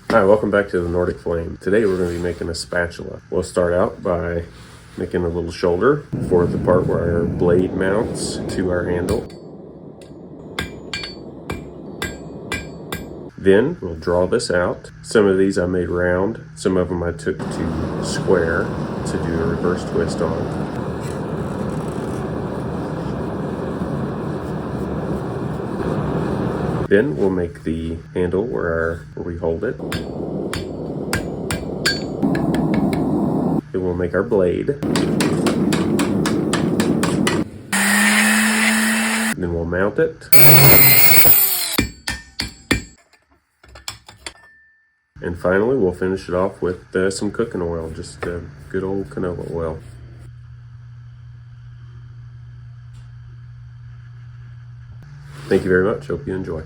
Hi, welcome back to the Nordic Flame. Today we're going to be making a spatula. We'll start out by making a little shoulder for the part where our blade mounts to our handle. Then we'll draw this out. Some of these I made round, some of them I took to square to do a reverse twist on. Then we'll make the handle where we hold it. Then we'll make our blade. Then we'll mount it. And finally, we'll finish it off with some cooking oil, just good old canola oil. Thank you very much. Hope you enjoy.